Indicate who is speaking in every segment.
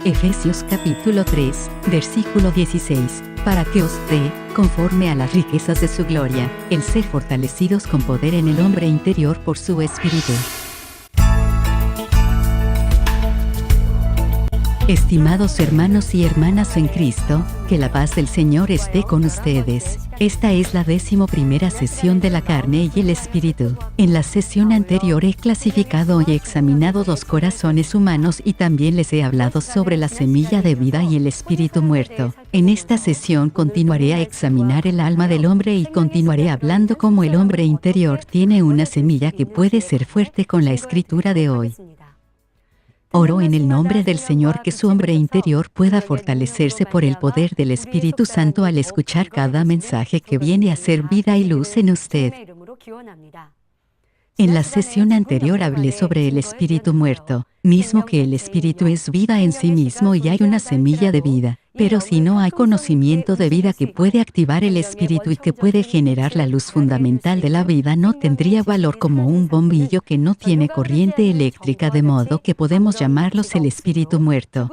Speaker 1: Efesios capítulo 3, versículo 16, para que os dé, conforme a las riquezas de su gloria, el ser fortalecidos con poder en el hombre interior por su Espíritu. Estimados hermanos y hermanas en Cristo, que la paz del Señor esté con ustedes. Esta es la 11ª sesión de la carne y el Espíritu. En la sesión anterior he clasificado y examinado los corazones humanos y también les he hablado sobre la semilla de vida y el espíritu muerto. En esta sesión continuaré a examinar el alma del hombre y continuaré hablando cómo el hombre interior tiene una semilla que puede ser fuerte con la escritura de hoy. Oro en el nombre del Señor que su hombre interior pueda fortalecerse por el poder del Espíritu Santo al escuchar cada mensaje que viene a ser vida y luz en usted. En la sesión anterior hablé sobre el espíritu muerto, mismo que el espíritu es vida en sí mismo y hay una semilla de vida. Pero si no hay conocimiento de vida que puede activar el espíritu y que puede generar la luz fundamental de la vida, no tendría valor como un bombillo que no tiene corriente eléctrica, de modo que podemos llamarlos el espíritu muerto.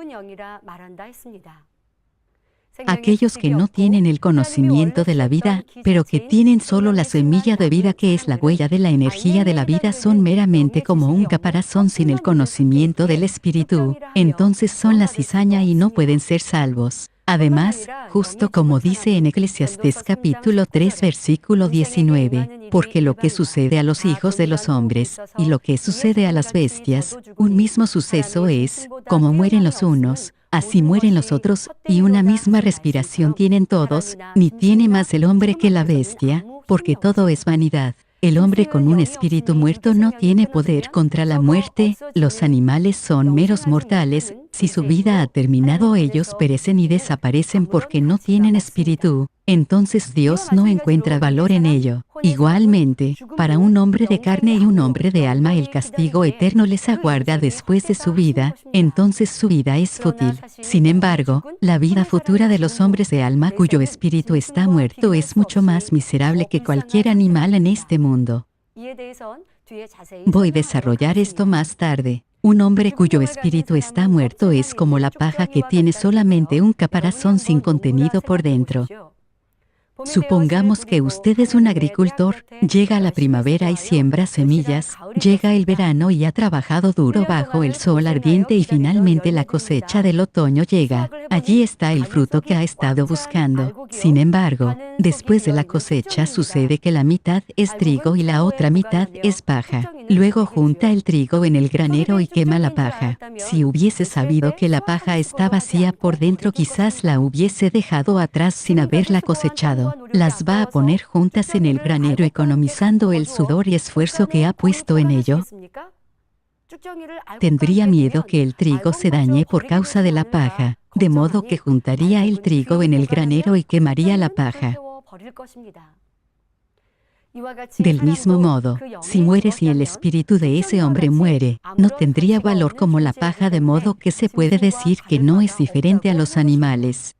Speaker 1: Aquellos que no tienen el conocimiento de la vida, pero que tienen solo la semilla de vida que es la huella de la energía de la vida, son meramente como un caparazón sin el conocimiento del espíritu, entonces son la cizaña y no pueden ser salvos. Además, justo como dice en Eclesiastés capítulo 3 versículo 19, porque lo que sucede a los hijos de los hombres, y lo que sucede a las bestias, un mismo suceso es, como mueren los unos, así mueren los otros, y una misma respiración tienen todos, ni tiene más el hombre que la bestia, porque todo es vanidad. El hombre con un espíritu muerto no tiene poder contra la muerte, los animales son meros mortales, si su vida ha terminado ellos perecen y desaparecen porque no tienen espíritu, entonces Dios no encuentra valor en ello. Igualmente, para un hombre de carne y un hombre de alma el castigo eterno les aguarda después de su vida, entonces su vida es fútil. Sin embargo, la vida futura de los hombres de alma cuyo espíritu está muerto es mucho más miserable que cualquier animal en este mundo. Voy a desarrollar esto más tarde. Un hombre cuyo espíritu está muerto es como la paja que tiene solamente un caparazón sin contenido por dentro. Supongamos que usted es un agricultor, llega la primavera y siembra semillas, llega el verano y ha trabajado duro bajo el sol ardiente y finalmente la cosecha del otoño llega. Allí está el fruto que ha estado buscando. Sin embargo, después de la cosecha sucede que la mitad es trigo y la otra mitad es paja. Luego junta el trigo en el granero y quema la paja. Si hubiese sabido que la paja está vacía por dentro, quizás la hubiese dejado atrás sin haberla cosechado. Las va a poner juntas en el granero economizando el sudor y esfuerzo que ha puesto en ello. Tendría miedo que el trigo se dañe por causa de la paja, de modo que juntaría el trigo en el granero y quemaría la paja. Del mismo modo, si mueres y el espíritu de ese hombre muere, no tendría valor como la paja, de modo que se puede decir que no es diferente a los animales.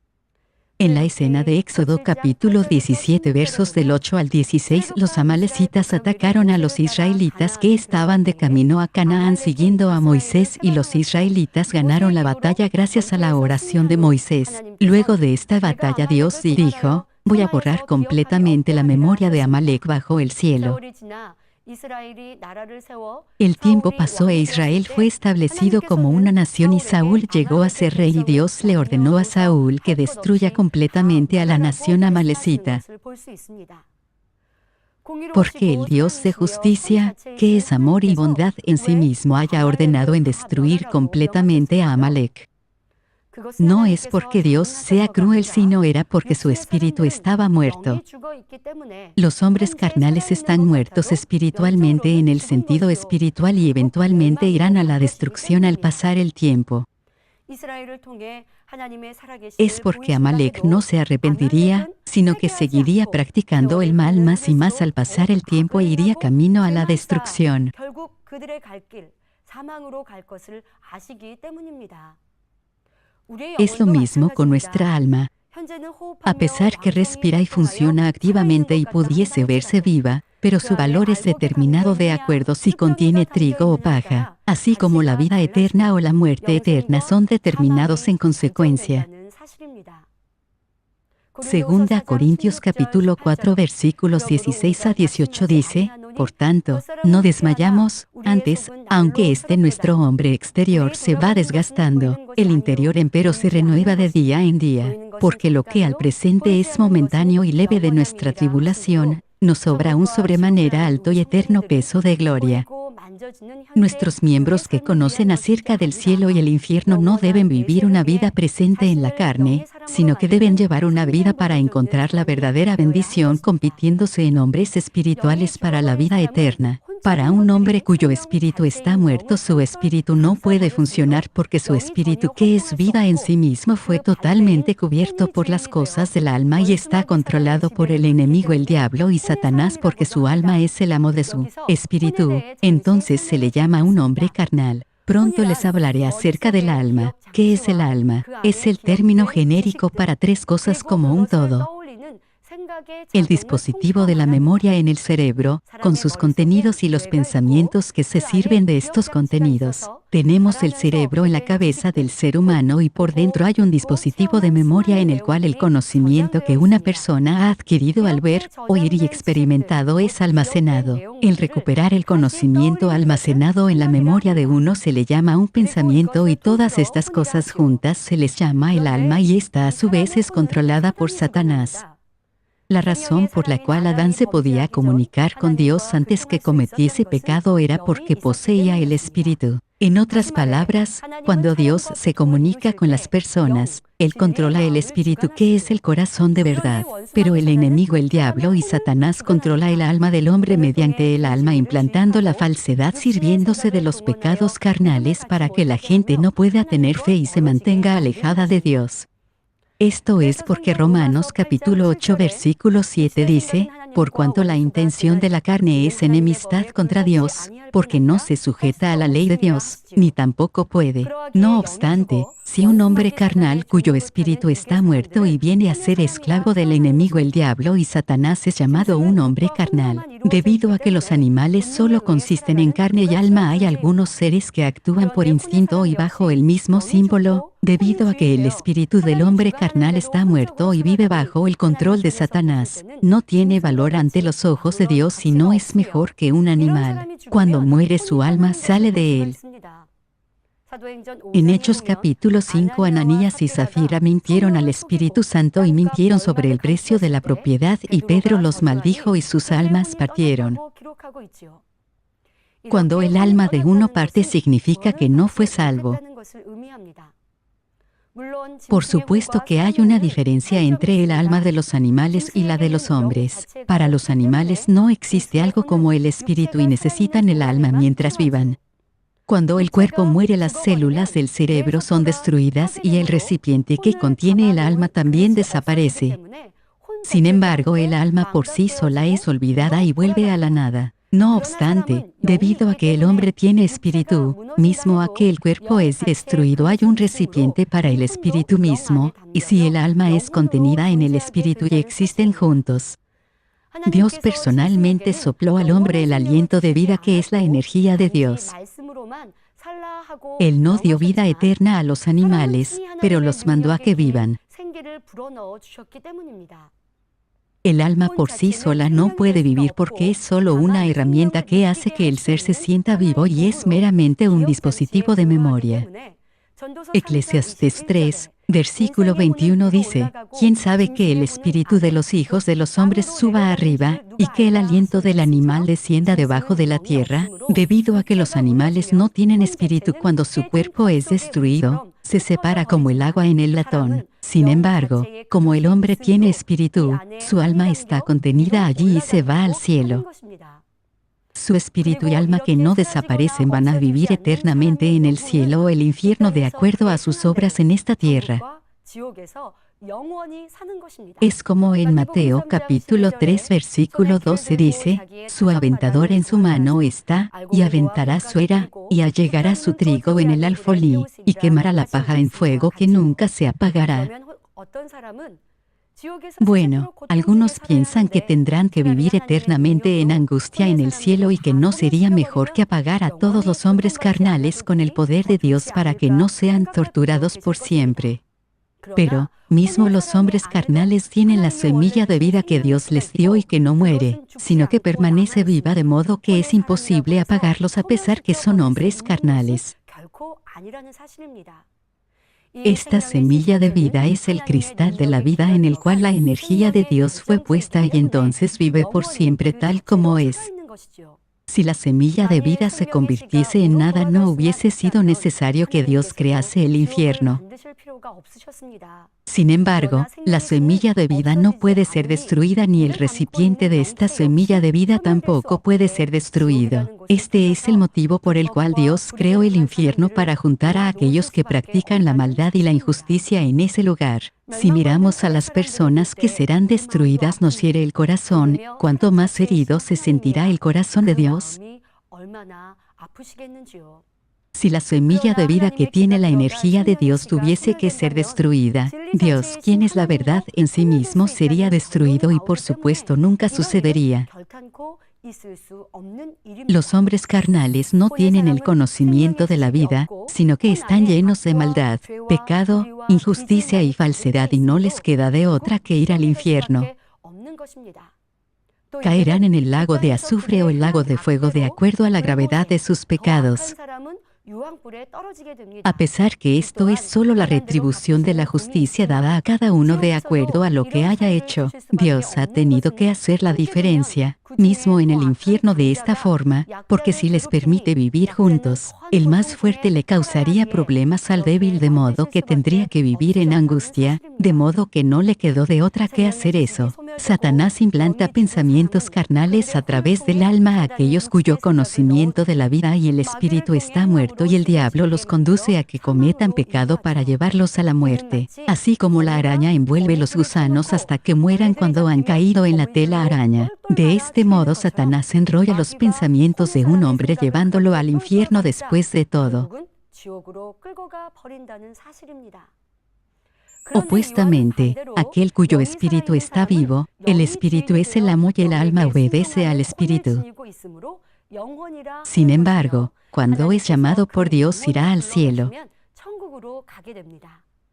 Speaker 1: En la escena de Éxodo capítulo 17 versos del 8 al 16, los amalecitas atacaron a los israelitas que estaban de camino a Canaán siguiendo a Moisés, y los israelitas ganaron la batalla gracias a la oración de Moisés. Luego de esta batalla Dios dijo: voy a borrar completamente la memoria de Amalek bajo el cielo. El tiempo pasó e Israel fue establecido como una nación y Saúl llegó a ser rey, y Dios le ordenó a Saúl que destruya completamente a la nación amalecita. Porque el Dios de justicia, que es amor y bondad en sí mismo, haya ordenado en destruir completamente a Amalek. No es porque Dios sea cruel, sino era porque su espíritu estaba muerto. Los hombres carnales están muertos espiritualmente en el sentido espiritual y eventualmente irán a la destrucción al pasar el tiempo. Es porque Amalek no se arrepentiría, sino que seguiría practicando el mal más y más al pasar el tiempo e iría camino a la destrucción. Es lo mismo con nuestra alma. A pesar que respira y funciona activamente y pudiese verse viva, pero su valor es determinado de acuerdo si contiene trigo o paja, así como la vida eterna o la muerte eterna son determinados en consecuencia. Segunda Corintios capítulo 4 versículos 16 a 18 dice: por tanto, no desmayamos, antes, aunque nuestro hombre exterior se va desgastando, el interior empero se renueva de día en día, porque lo que al presente es momentáneo y leve de nuestra tribulación, nos sobra un sobremanera alto y eterno peso de gloria. Nuestros miembros que conocen acerca del cielo y el infierno no deben vivir una vida presente en la carne, sino que deben llevar una vida para encontrar la verdadera bendición compitiéndose en hombres espirituales para la vida eterna. Para un hombre cuyo espíritu está muerto, su espíritu no puede funcionar porque su espíritu, que es vida en sí mismo, fue totalmente cubierto por las cosas del alma y está controlado por el enemigo, el diablo y Satanás, porque su alma es el amo de su espíritu. Entonces se le llama un hombre carnal. Pronto les hablaré acerca del alma. ¿Qué es el alma? Es el término genérico para tres cosas como un todo. El dispositivo de la memoria en el cerebro, con sus contenidos y los pensamientos que se sirven de estos contenidos. Tenemos el cerebro en la cabeza del ser humano y por dentro hay un dispositivo de memoria en el cual el conocimiento que una persona ha adquirido al ver, oír y experimentado es almacenado. El recuperar el conocimiento almacenado en la memoria de uno se le llama un pensamiento, y todas estas cosas juntas se les llama el alma, y esta a su vez es controlada por Satanás. La razón por la cual Adán se podía comunicar con Dios antes que cometiese pecado era porque poseía el Espíritu. En otras palabras, cuando Dios se comunica con las personas, Él controla el Espíritu, que es el corazón de verdad. Pero el enemigo, el diablo y Satanás, controla el alma del hombre mediante el alma, implantando la falsedad, sirviéndose de los pecados carnales para que la gente no pueda tener fe y se mantenga alejada de Dios. Esto es porque Romanos capítulo 8 versículo 7 dice: por cuanto la intención de la carne es enemistad contra Dios, porque no se sujeta a la ley de Dios, ni tampoco puede. No obstante, si un hombre carnal cuyo espíritu está muerto y viene a ser esclavo del enemigo, el diablo y Satanás, es llamado un hombre carnal. Debido a que los animales solo consisten en carne y alma, hay algunos seres que actúan por instinto y bajo el mismo símbolo. Debido a que el espíritu del hombre carnal está muerto y vive bajo el control de Satanás, no tiene valor ante los ojos de Dios y no es mejor que un animal. Cuando muere, su alma sale de él. En Hechos capítulo 5, Ananías y Zafira mintieron al Espíritu Santo y mintieron sobre el precio de la propiedad, y Pedro los maldijo y sus almas partieron. Cuando el alma de uno parte, significa que no fue salvo. Por supuesto que hay una diferencia entre el alma de los animales y la de los hombres. Para los animales no existe algo como el espíritu y necesitan el alma mientras vivan. Cuando el cuerpo muere, las células del cerebro son destruidas y el recipiente que contiene el alma también desaparece. Sin embargo, el alma por sí sola es olvidada y vuelve a la nada. No obstante, debido a que el hombre tiene espíritu, mismo a que el cuerpo es destruido, hay un recipiente para el espíritu mismo, y si el alma es contenida en el espíritu y existen juntos, Dios personalmente sopló al hombre el aliento de vida, que es la energía de Dios. Él no dio vida eterna a los animales, pero los mandó a que vivan. El alma por sí sola no puede vivir porque es solo una herramienta que hace que el ser se sienta vivo y es meramente un dispositivo de memoria. Eclesiastés 3, versículo 21 dice: ¿quién sabe que el espíritu de los hijos de los hombres suba arriba, y que el aliento del animal descienda debajo de la tierra? Debido a que los animales no tienen espíritu, cuando su cuerpo es destruido, se separa como el agua en el latón. Sin embargo, como el hombre tiene espíritu, su alma está contenida allí y se va al cielo. Su espíritu y alma, que no desaparecen, van a vivir eternamente en el cielo o el infierno de acuerdo a sus obras en esta tierra. Es como en Mateo capítulo 3 versículo 12 dice: su aventador en su mano está, y aventará su era, y allegará su trigo en el alfolí, y quemará la paja en fuego que nunca se apagará. Bueno, algunos piensan que tendrán que vivir eternamente en angustia en el cielo y que no sería mejor que apagar a todos los hombres carnales con el poder de Dios para que no sean torturados por siempre. Pero, mismo los hombres carnales tienen la semilla de vida que Dios les dio y que no muere, sino que permanece viva de modo que es imposible apagarlos a pesar que son hombres carnales. Esta semilla de vida es el cristal de la vida en el cual la energía de Dios fue puesta y entonces vive por siempre tal como es. Si la semilla de vida se convirtiese en nada, no hubiese sido necesario que Dios crease el infierno. Sin embargo, la semilla de vida no puede ser destruida ni el recipiente de esta semilla de vida tampoco puede ser destruido. Este es el motivo por el cual Dios creó el infierno para juntar a aquellos que practican la maldad y la injusticia en ese lugar. Si miramos a las personas que serán destruidas nos hiere el corazón, ¿cuánto más herido se sentirá el corazón de Dios? Si la semilla de vida que tiene la energía de Dios tuviese que ser destruida, Dios, quien es la verdad en sí mismo, sería destruido y por supuesto nunca sucedería. Los hombres carnales no tienen el conocimiento de la vida, sino que están llenos de maldad, pecado, injusticia y falsedad y no les queda de otra que ir al infierno. Caerán en el lago de azufre o el lago de fuego de acuerdo a la gravedad de sus pecados. A pesar que esto es solo la retribución de la justicia dada a cada uno de acuerdo a lo que haya hecho, Dios ha tenido que hacer la diferencia, mismo en el infierno de esta forma, porque si les permite vivir juntos, el más fuerte le causaría problemas al débil de modo que tendría que vivir en angustia, de modo que no le quedó de otra que hacer eso. Satanás implanta pensamientos carnales a través del alma a aquellos cuyo conocimiento de la vida y el espíritu está muerto y el diablo los conduce a que cometan pecado para llevarlos a la muerte, así como la araña envuelve los gusanos hasta que mueran cuando han caído en la tela araña. De este modo Satanás enrolla los pensamientos de un hombre llevándolo al infierno después de todo. Opuestamente, aquel cuyo espíritu está vivo, el espíritu es el amo y el alma obedece al espíritu. Sin embargo, cuando es llamado por Dios irá al cielo.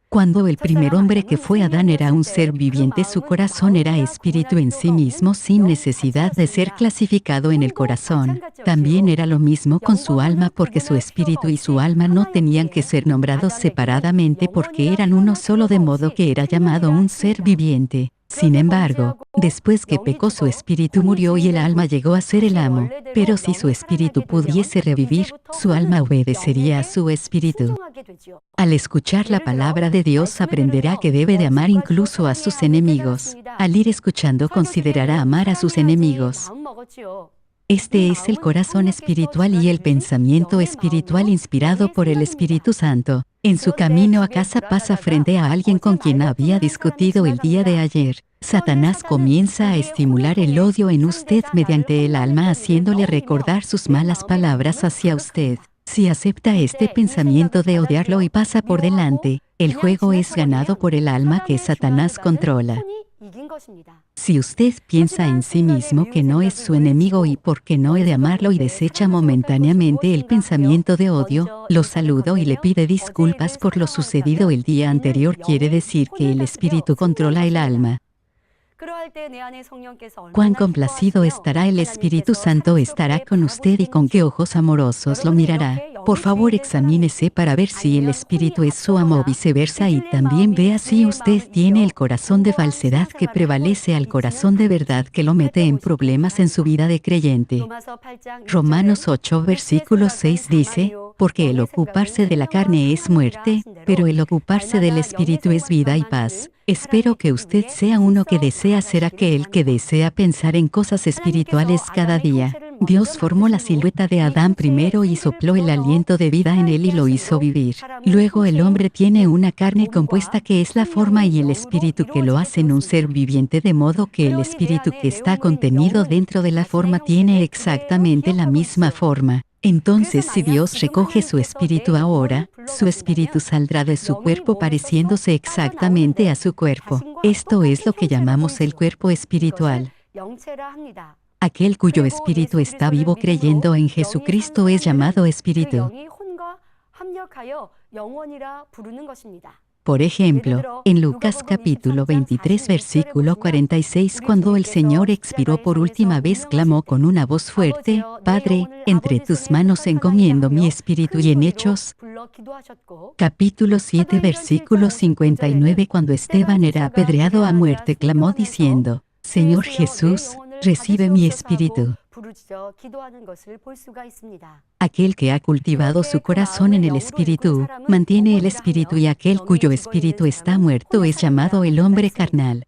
Speaker 1: Cuando el primer hombre que fue Adán era un ser viviente, su corazón era espíritu en sí mismo sin necesidad de ser clasificado en el corazón. También era lo mismo con su alma porque su espíritu y su alma no tenían que ser nombrados separadamente porque eran uno solo de modo que era llamado un ser viviente. Sin embargo, después que pecó su espíritu murió y el alma llegó a ser el amo. Pero si su espíritu pudiese revivir, su alma obedecería a su espíritu. Al escuchar la palabra de Dios aprenderá que debe de amar incluso a sus enemigos. Al ir escuchando considerará amar a sus enemigos. Este es el corazón espiritual y el pensamiento espiritual inspirado por el Espíritu Santo. En su camino a casa pasa frente a alguien con quien había discutido el día de ayer. Satanás comienza a estimular el odio en usted mediante el alma haciéndole recordar sus malas palabras hacia usted. Si acepta este pensamiento de odiarlo y pasa por delante, el juego es ganado por el alma que Satanás controla. Si usted piensa en sí mismo que no es su enemigo y porque no he de amarlo y desecha momentáneamente el pensamiento de odio, lo saludo y le pide disculpas por lo sucedido el día anterior, quiere decir que el espíritu controla el alma. Cuán complacido estará el Espíritu Santo estará con usted y con qué ojos amorosos lo mirará. Por favor, examínese para ver si el Espíritu es su amo o viceversa y también vea si usted tiene el corazón de falsedad que prevalece al corazón de verdad que lo mete en problemas en su vida de creyente. Romanos 8 versículo 6 dice, porque el ocuparse de la carne es muerte, pero el ocuparse del Espíritu es vida y paz. Espero que usted sea uno que desea ser aquel que desea pensar en cosas espirituales cada día. Dios formó la silueta de Adán primero y sopló el aliento de vida en él y lo hizo vivir. Luego el hombre tiene una carne compuesta que es la forma y el espíritu que lo hacen un ser viviente, de modo que el espíritu que está contenido dentro de la forma tiene exactamente la misma forma. Entonces, si Dios recoge su espíritu ahora, su espíritu saldrá de su cuerpo pareciéndose exactamente a su cuerpo. Esto es lo que llamamos el cuerpo espiritual. Aquel cuyo espíritu está vivo creyendo en Jesucristo es llamado espíritu. Por ejemplo, en Lucas capítulo 23 versículo 46, cuando el Señor expiró por última vez, clamó con una voz fuerte: Padre, entre tus manos encomiendo mi espíritu. Y en Hechos capítulo 7 versículo 59, cuando Esteban era apedreado a muerte, clamó diciendo: Señor Jesús, recibe mi espíritu. Aquel que ha cultivado su corazón en el espíritu, mantiene el espíritu, y aquel cuyo espíritu está muerto es llamado el hombre carnal.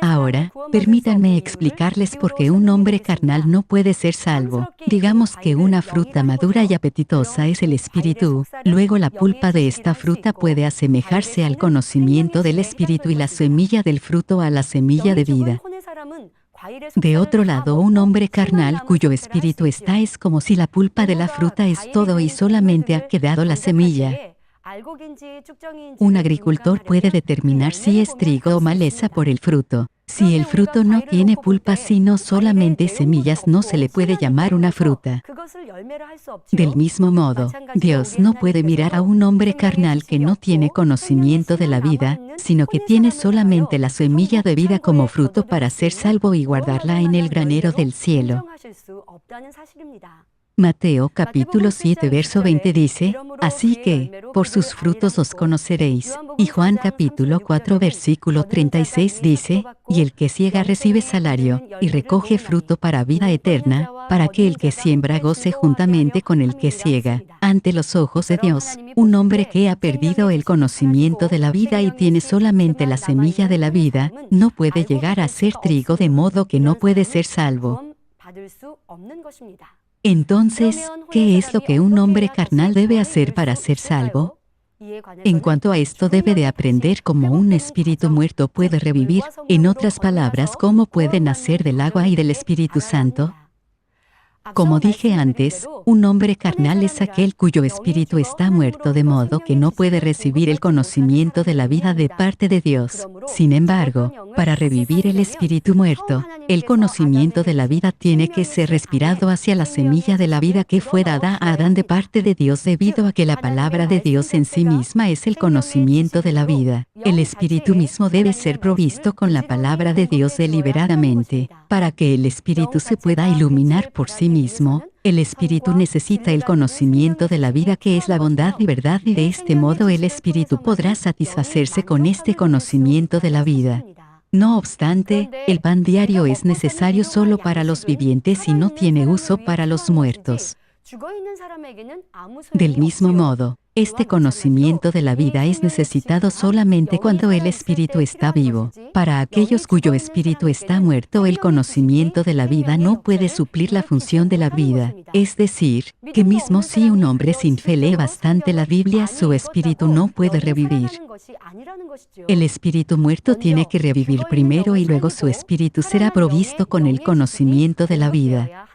Speaker 1: Ahora, permítanme explicarles por qué un hombre carnal no puede ser salvo. Digamos que una fruta madura y apetitosa es el espíritu, luego la pulpa de esta fruta puede asemejarse al conocimiento del espíritu y la semilla del fruto a la semilla de vida. De otro lado, un hombre carnal cuyo espíritu está es como si la pulpa de la fruta es todo y solamente ha quedado la semilla. Un agricultor puede determinar si es trigo o maleza por el fruto. Si el fruto no tiene pulpa sino solamente semillas, no se le puede llamar una fruta. Del mismo modo, Dios no puede mirar a un hombre carnal que no tiene conocimiento de la vida, sino que tiene solamente la semilla de vida como fruto para ser salvo y guardarla en el granero del cielo. Mateo capítulo 7 verso 20 dice: Así que, por sus frutos os conoceréis. Y Juan capítulo 4 versículo 36 dice: Y el que siega recibe salario, y recoge fruto para vida eterna, para que el que siembra goce juntamente con el que siega. Ante los ojos de Dios, un hombre que ha perdido el conocimiento de la vida y tiene solamente la semilla de la vida, no puede llegar a ser trigo, de modo que no puede ser salvo. Entonces, ¿qué es lo que un hombre carnal debe hacer para ser salvo? En cuanto a esto, debe de aprender cómo un espíritu muerto puede revivir, en otras palabras, cómo puede nacer del agua y del Espíritu Santo. Como dije antes, un hombre carnal es aquel cuyo espíritu está muerto, de modo que no puede recibir el conocimiento de la vida de parte de Dios. Sin embargo, para revivir el espíritu muerto, el conocimiento de la vida tiene que ser respirado hacia la semilla de la vida que fue dada a Adán de parte de Dios, debido a que la palabra de Dios en sí misma es el conocimiento de la vida. El espíritu mismo debe ser provisto con la palabra de Dios deliberadamente. Para que el espíritu se pueda iluminar por sí mismo, el espíritu necesita el conocimiento de la vida, que es la bondad y verdad, y de este modo el espíritu podrá satisfacerse con este conocimiento de la vida. No obstante, el pan diario es necesario solo para los vivientes y no tiene uso para los muertos. Del mismo modo, este conocimiento de la vida es necesitado solamente cuando el espíritu está vivo. Para aquellos cuyo espíritu está muerto, el conocimiento de la vida no puede suplir la función de la vida. Es decir, que mismo si un hombre sin fe lee bastante la Biblia, su espíritu no puede revivir. El espíritu muerto tiene que revivir primero y luego su espíritu será provisto con el conocimiento de la vida.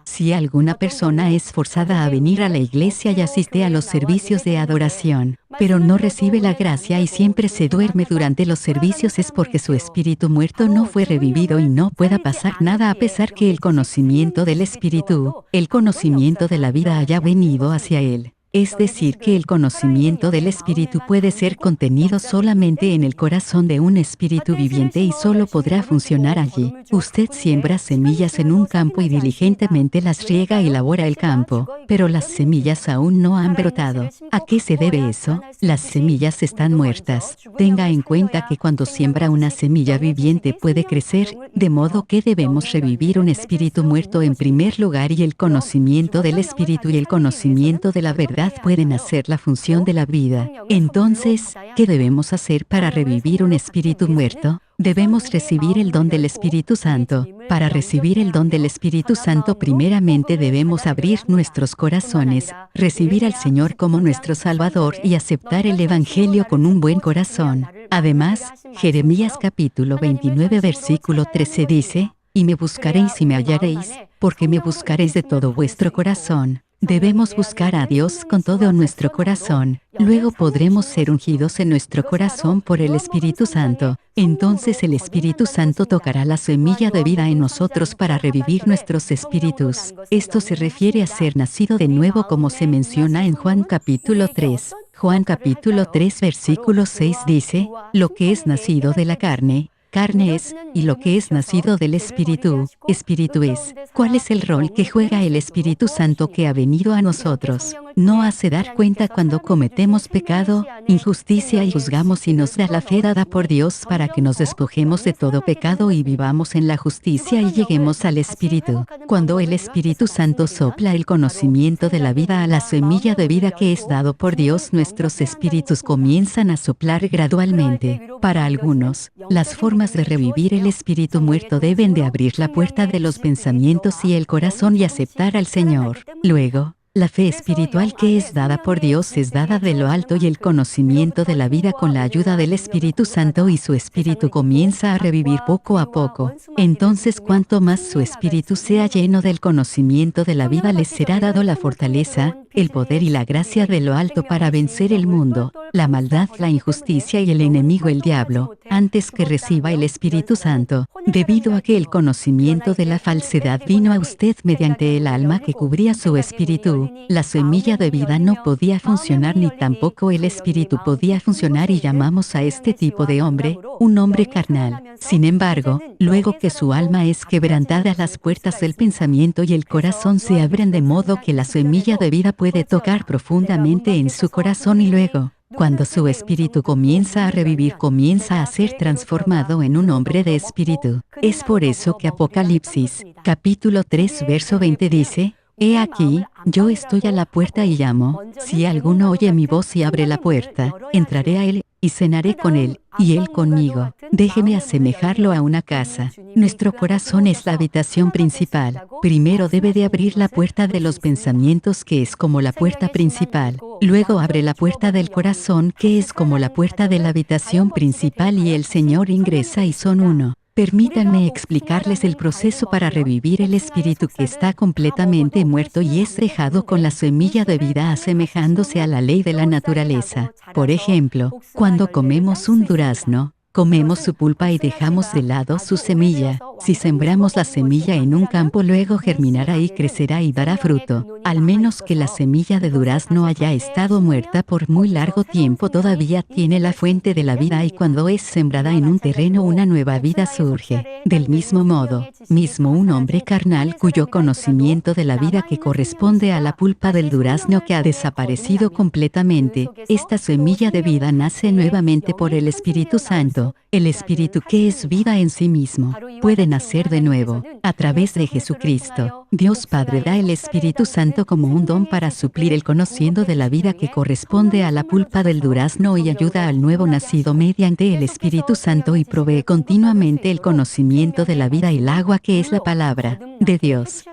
Speaker 1: Si alguna persona es forzada a venir a la iglesia y asiste a los servicios de adoración, pero no recibe la gracia y siempre se duerme durante los servicios, es porque su espíritu muerto no fue revivido y no pueda pasar nada a pesar que el conocimiento del espíritu, el conocimiento de la vida haya venido hacia él. Es decir, que el conocimiento del espíritu puede ser contenido solamente en el corazón de un espíritu viviente y solo podrá funcionar allí. Usted siembra semillas en un campo y diligentemente las riega y labora el campo, pero las semillas aún no han brotado. ¿A qué se debe eso? Las semillas están muertas. Tenga en cuenta que cuando siembra una semilla viviente puede crecer, de modo que debemos revivir un espíritu muerto en primer lugar, y el conocimiento del espíritu y el conocimiento de la verdad pueden hacer la función de la vida. Entonces, ¿qué debemos hacer para revivir un espíritu muerto? Debemos recibir el don del Espíritu Santo. Para recibir el don del Espíritu Santo, primeramente debemos abrir nuestros corazones, recibir al Señor como nuestro Salvador y aceptar el Evangelio con un buen corazón. Además, Jeremías capítulo 29 versículo 13 dice: y me buscaréis y me hallaréis, porque me buscaréis de todo vuestro corazón. Debemos buscar a Dios con todo nuestro corazón. Luego podremos ser ungidos en nuestro corazón por el Espíritu Santo. Entonces el Espíritu Santo tocará la semilla de vida en nosotros para revivir nuestros espíritus. Esto se refiere a ser nacido de nuevo, como se menciona en Juan capítulo 3. Juan capítulo 3 versículo 6 dice: lo que es nacido de la carne, carne es, y lo que es nacido del Espíritu, Espíritu es. ¿Cuál es el rol que juega el Espíritu Santo que ha venido a nosotros? No hace dar cuenta cuando cometemos pecado, injusticia y juzgamos, y nos da la fe dada por Dios para que nos despojemos de todo pecado y vivamos en la justicia y lleguemos al Espíritu. Cuando el Espíritu Santo sopla el conocimiento de la vida a la semilla de vida que es dado por Dios, nuestros espíritus comienzan a soplar gradualmente. Para algunos, las formas de revivir el espíritu muerto deben de abrir la puerta de los pensamientos y el corazón y aceptar al Señor. Luego, la fe espiritual que es dada por Dios es dada de lo alto, y el conocimiento de la vida con la ayuda del Espíritu Santo, y su espíritu comienza a revivir poco a poco. Entonces, cuanto más su espíritu sea lleno del conocimiento de la vida, les será dado la fortaleza, el poder y la gracia de lo alto para vencer el mundo, la maldad, la injusticia y el enemigo, el diablo, antes que reciba el Espíritu Santo, debido a que el conocimiento de la falsedad vino a usted mediante el alma que cubría su espíritu. La semilla de vida no podía funcionar, ni tampoco el espíritu podía funcionar, y llamamos a este tipo de hombre un hombre carnal. Sin embargo, luego que su alma es quebrantada, las puertas del pensamiento y el corazón se abren, de modo que la semilla de vida puede tocar profundamente en su corazón, y luego, cuando su espíritu comienza a revivir, comienza a ser transformado en un hombre de espíritu. Es por eso que Apocalipsis, capítulo 3, verso 20 dice: he aquí, yo estoy a la puerta y llamo. Si alguno oye mi voz y abre la puerta, entraré a él, y cenaré con él, y él conmigo. Déjeme asemejarlo a una casa. Nuestro corazón es la habitación principal. Primero debe de abrir la puerta de los pensamientos, que es como la puerta principal. Luego abre la puerta del corazón, que es como la puerta de la habitación principal, y el Señor ingresa y son uno. Permítanme explicarles el proceso para revivir el espíritu que está completamente muerto y es dejado con la semilla de vida, asemejándose a la ley de la naturaleza. Por ejemplo, cuando comemos un durazno, comemos su pulpa y dejamos de lado su semilla. Si sembramos la semilla en un campo, luego germinará y crecerá y dará fruto. Al menos que la semilla de durazno haya estado muerta por muy largo tiempo, todavía tiene la fuente de la vida, y cuando es sembrada en un terreno, una nueva vida surge. Del mismo modo, un hombre carnal cuyo conocimiento de la vida que corresponde a la pulpa del durazno que ha desaparecido completamente, esta semilla de vida nace nuevamente por el Espíritu Santo. El Espíritu, que es vida en sí mismo, puede nacer de nuevo. A través de Jesucristo, Dios Padre da el Espíritu Santo como un don para suplir el conocimiento de la vida que corresponde a la pulpa del durazno, y ayuda al nuevo nacido mediante el Espíritu Santo, y provee continuamente el conocimiento de la vida y el agua, que es la palabra de Dios.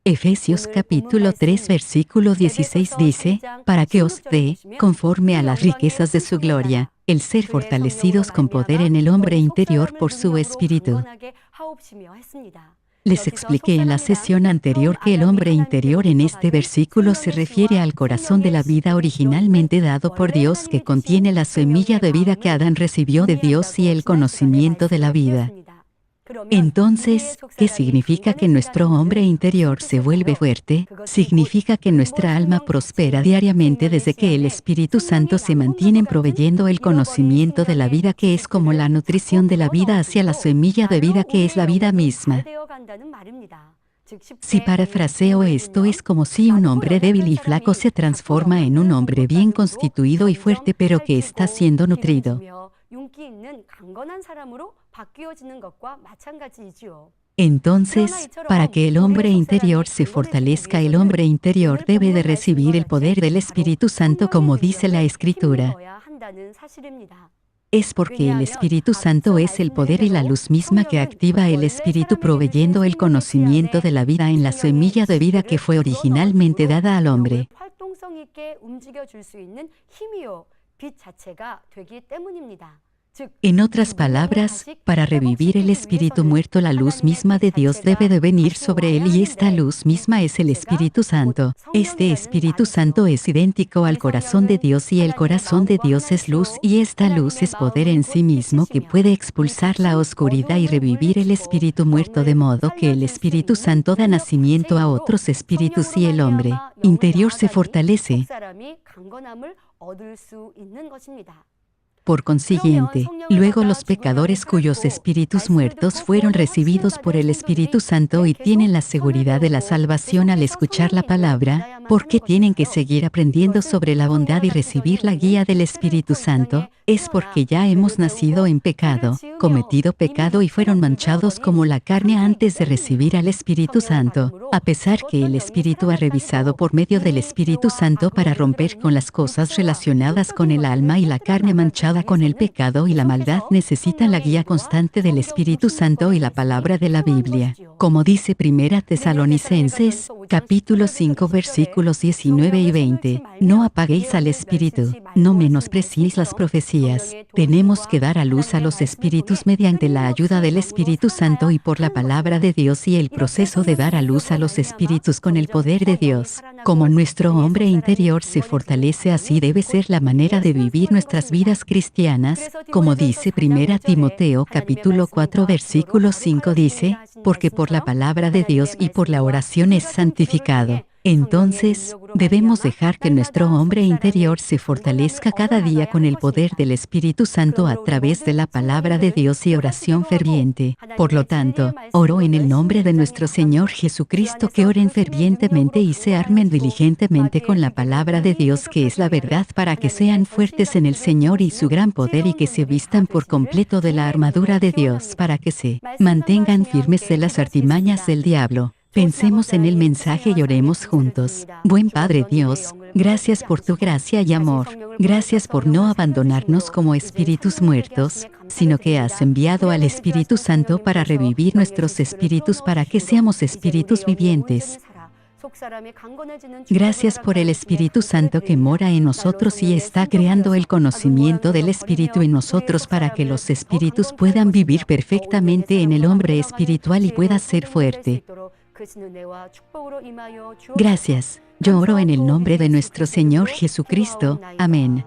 Speaker 1: Efesios capítulo 3 versículo 16 dice: para que os dé, conforme a las riquezas de su gloria, el ser fortalecidos con poder en el hombre interior por su espíritu. Les expliqué en la sesión anterior que el hombre interior en este versículo se refiere al corazón de la vida originalmente dado por Dios, que contiene la semilla de vida que Adán recibió de Dios y el conocimiento de la vida. Entonces, ¿qué significa que nuestro hombre interior se vuelve fuerte? Significa que nuestra alma prospera diariamente desde que el Espíritu Santo se mantiene proveyendo el conocimiento de la vida, que es como la nutrición de la vida hacia la semilla de vida, que es la vida misma. Si parafraseo esto, es como si un hombre débil y flaco se transforma en un hombre bien constituido y fuerte, pero que está siendo nutrido. Entonces, para que el hombre interior se fortalezca, el hombre interior debe de recibir el poder del Espíritu Santo, como dice la Escritura. Es porque el Espíritu Santo es el poder y la luz misma que activa el Espíritu, proveyendo el conocimiento de la vida en la semilla de vida que fue originalmente dada al hombre. En otras palabras, para revivir el espíritu muerto, la luz misma de Dios debe de venir sobre él, y esta luz misma es el Espíritu Santo. Este Espíritu Santo es idéntico al corazón de Dios, y el corazón de Dios es luz, y esta luz es poder en sí mismo que puede expulsar la oscuridad y revivir el espíritu muerto, de modo que el Espíritu Santo da nacimiento a otros espíritus y el hombre interior se fortalece. Por consiguiente, luego los pecadores cuyos espíritus muertos fueron recibidos por el Espíritu Santo y tienen la seguridad de la salvación al escuchar la palabra, ¿por qué tienen que seguir aprendiendo sobre la bondad y recibir la guía del Espíritu Santo? Es porque ya hemos nacido en pecado, cometido pecado y fueron manchados como la carne antes de recibir al Espíritu Santo. A pesar que el Espíritu ha revisado por medio del Espíritu Santo para romper con las cosas relacionadas con el alma, y la carne manchada con el pecado y la maldad necesita la guía constante del Espíritu Santo y la palabra de la Biblia. Como dice Primera Tesalonicenses, capítulo 5, versículos 19 y 20, no apaguéis al Espíritu, no menospreciéis las profecías. Tenemos que dar a luz a los espíritus mediante la ayuda del Espíritu Santo y por la palabra de Dios, y el proceso de dar a luz a los espíritus con el poder de Dios. Como nuestro hombre interior se fortalece, así debe ser la manera de vivir nuestras vidas cristianas, como dice Primera Timoteo capítulo 4 versículo 5, dice, porque por la palabra de Dios y por la oración es santificado. Entonces, debemos dejar que nuestro hombre interior se fortalezca cada día con el poder del Espíritu Santo a través de la palabra de Dios y oración ferviente. Por lo tanto, oro en el nombre de nuestro Señor Jesucristo que oren fervientemente y se armen diligentemente con la palabra de Dios, que es la verdad, para que sean fuertes en el Señor y su gran poder, y que se vistan por completo de la armadura de Dios para que se mantengan firmes de las artimañas del diablo. Pensemos en el mensaje y oremos juntos. Buen Padre Dios, gracias por tu gracia y amor. Gracias por no abandonarnos como espíritus muertos, sino que has enviado al Espíritu Santo para revivir nuestros espíritus para que seamos espíritus vivientes. Gracias por el Espíritu Santo que mora en nosotros y está creando el conocimiento del Espíritu en nosotros para que los espíritus puedan vivir perfectamente en el hombre espiritual y pueda ser fuerte. Gracias. Yo oro en el nombre de nuestro Señor Jesucristo. Amén.